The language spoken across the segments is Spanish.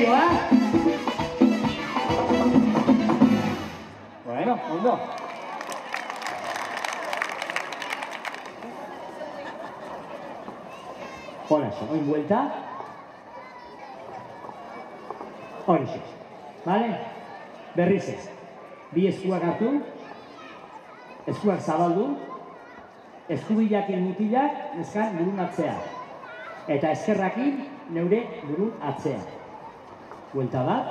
Leioa. Bueno, ondo. Hola, oin vuelta. Horixe, bale? Berriz ez. Bi eskuak hartu, eskuak zabaldu, eskubilakin mutilak neskan burun atzea. Eta eskerrakin neure burun atzea. Buelta bat.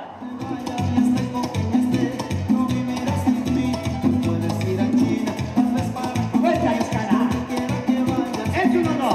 Buelta neskana. Entzun ondo.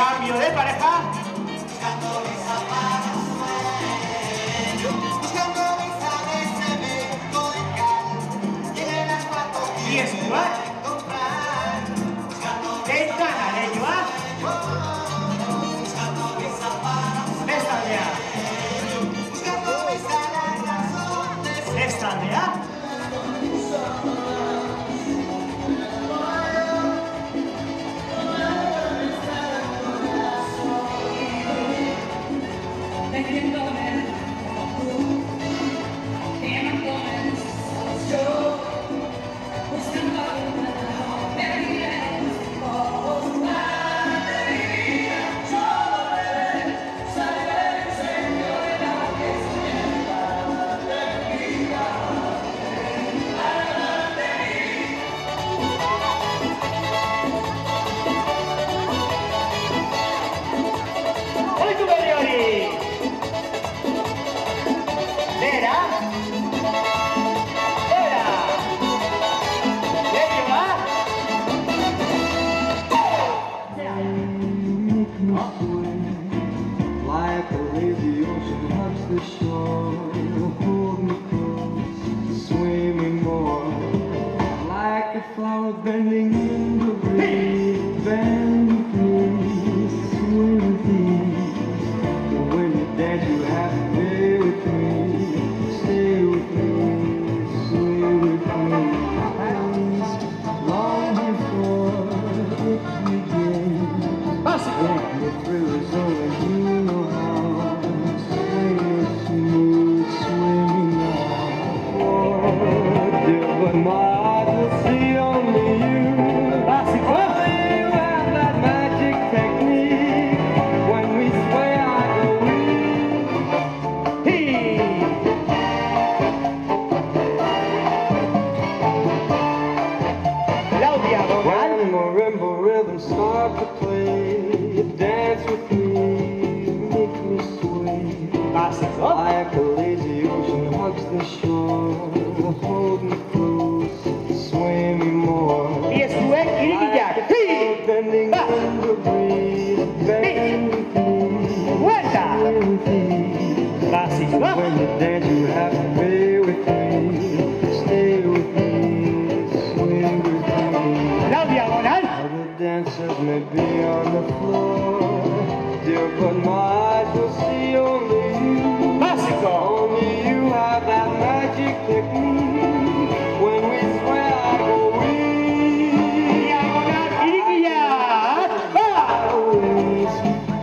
Cambio de pareja. Y escuchar. Ventana, Leioa. Esta aldea. Esta aldea. Bending in the breeze, bending free, swing free. When you dance, you have to stay with me, stay with me, sway with me. Long before it begins, the thrill is over, you know how. Swing smooth, swinging now. Oh, dear, but my eyes will see only you. Only you have that magic technique. When we sway, I go weak. When marimba rhythms start to play, dance with me, make me sway. Like a lazy ocean hugs the shore, hold me close, sway me more. va. When you dance, you have to play with me, stay with me, swing with me. La diagonal. Other dancers may be on the floor, dear, but my eyes will see only you. Básico. Only you have that magic technique. When we sway, I go weak. Diagonal y ya. Va. Always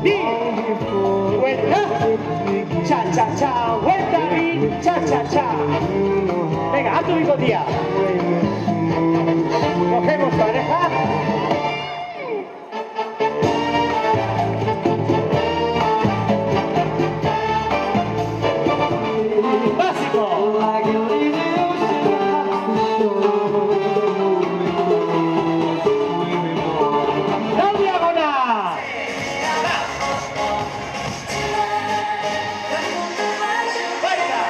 Y long before vuelta. it begins. Cha, cha, cha. Vuelta y cha, cha, cha. You know how Venga, haz tu bigotía. Cogemos pareja. Básico. like a lady La diagonal. Vuelta.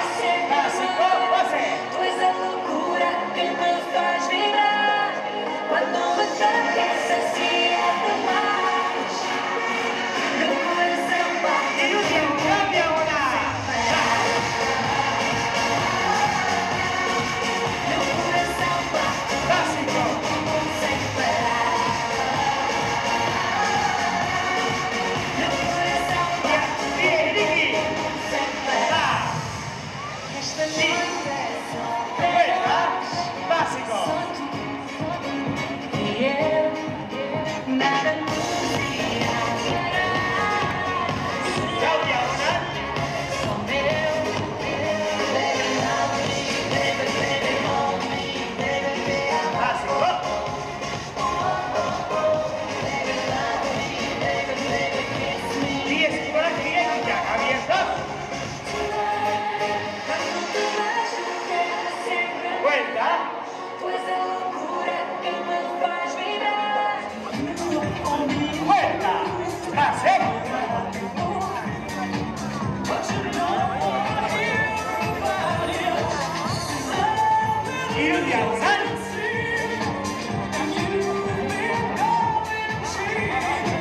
Básico. Pase. Tu és a loucura que me faz vibrar. Quando me tocas assim é demais. Meu coração bate. Y último. La diagonal. Meu coração bate Básico. sem parar. Meu coração bate Bien, Ricky. sem parar. Va. Esta noite é só Vuelta. Básico. e eu nada nos irá parar. La diagonal. Só meu. Básico. Y es por aquí ya abierto. Quando te vejo quero sempre Vuelta. tu és a loucura que me faz vibrar. Vuelta. Pase. Y un diagonal.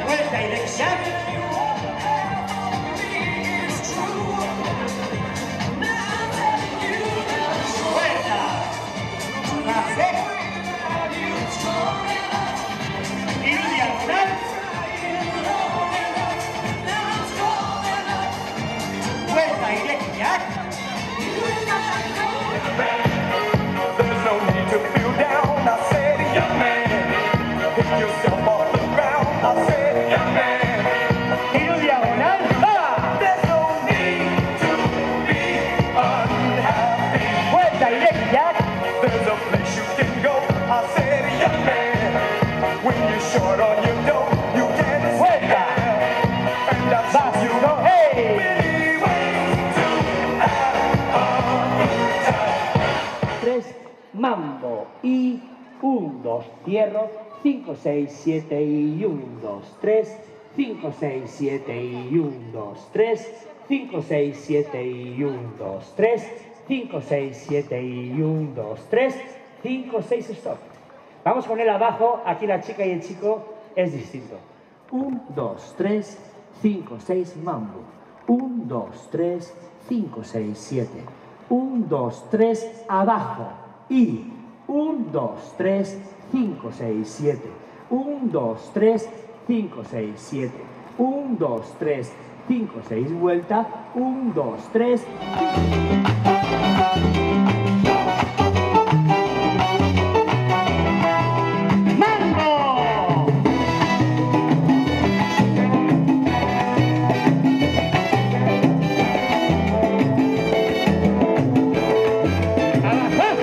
Vuelta y derecha. Vuelta. Pase. Y un diagonal. Vuelta y derecha. There's no need to feel down. I said, young man, pick yourself off the ground. I said, young man, Y un diagonal. Va. there's no need to be unhappy. Vuelta y derecha. There's a place you can go. I said, young man, when you're short on your dough, you can sit Vuelta. down. And I'll show you Básico. Hey. many ways to have a good time. 3, mambo, y 1, 2, cierro, 5, 6, 7, y 1, 2, 3, 5, 6, 7, y 1, 2, 3, 5, 6, 7, y 1, 2, 3, 5, 6, 7, y 1, 2, 3, 5, 6, stop. Vamos con él abajo, aquí la chica y el chico es distinto. 1, 2, 3, 5, 6, mambo. 1, 2, 3, 5, 6, 7. 1, 2, 3, abajo. Y 1, 2, 3, 5, 6, 7. 1, 2, 3, 5, 6, 7. 1, 2, 3, 5, 6, vuelta. 1, 2, 3. ¡Mambo! Abajo.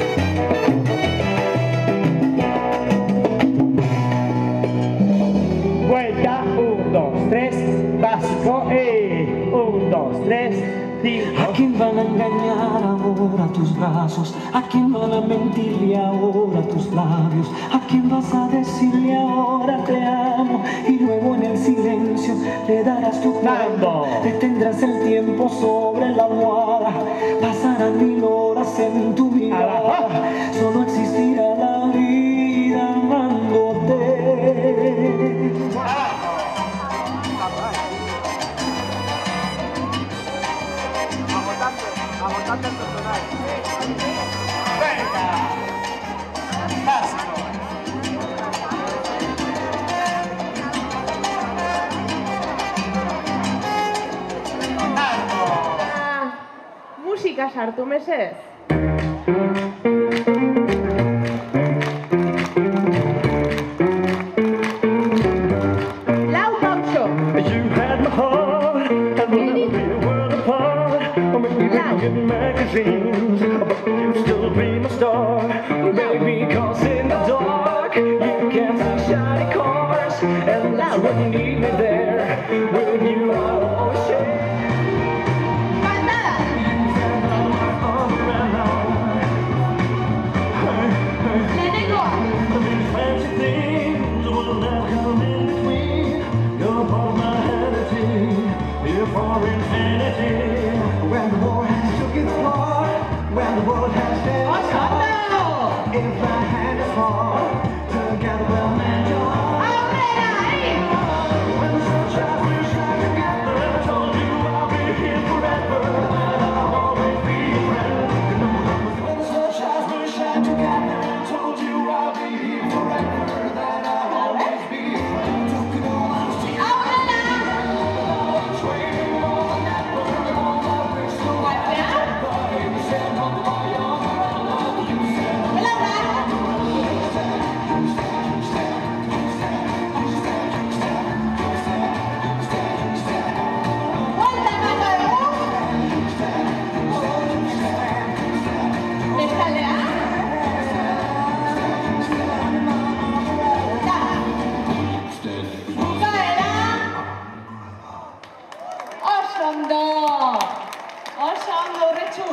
Vuelta, 1, 2, 3, básico, 1, 2, 3, 5. ¿A quién van a engañar ahora tus brazos? ¿A quién van a mentirle ahora tus labios? ¿A quién vas a decirle ahora te amo? Y luego en el silencio le darás tu Mambo. cuerpo. Detendrás el tiempo sobre la almohada. Pasarán 1000 horas en tu vida. Abajo. Solo existirá la vida amándote. Abajo. Venga. Básico. Musika sartu mesedez. Lau pauso. You had my heart, and we'll never be a world apart. Or maybe in magazines, but you'll still be my star. Baby, 'cause in the dark, you can see shiny cars, and that's when you need me there. With you, I'll always share. For infinity, when the war has took its part, when the world has been apart, if our hand is far, together we'll mend your heart. When the sunshine will shine together, I told you I'll be here forever, and I'll always be your friend. When the sunshine will shine together, I told you I'll be here forever, that I'll always be your friend. Talking all honesty. Oso urretxu.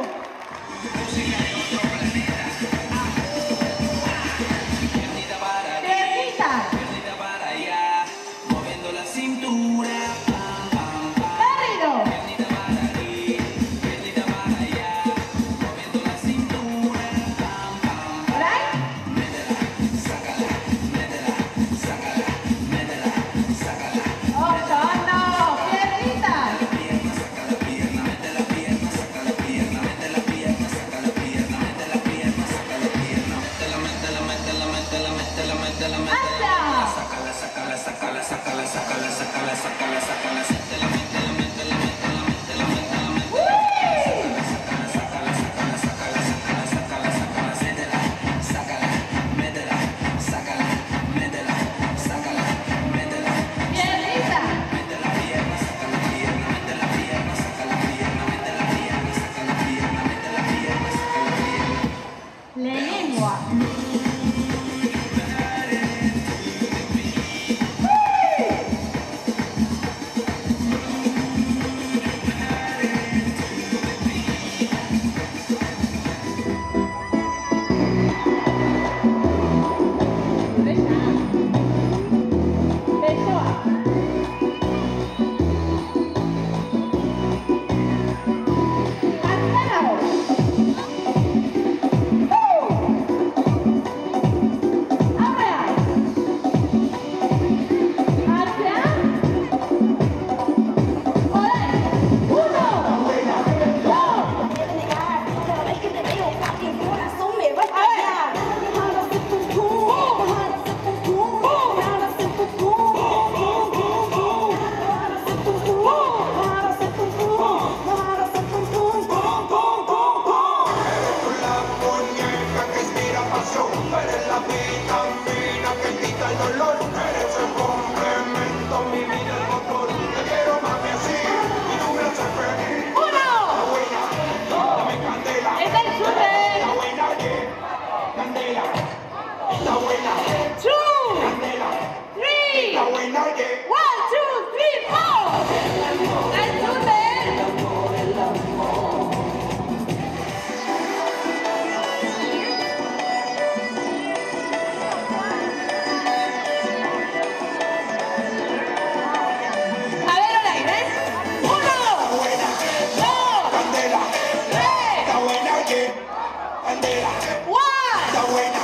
One.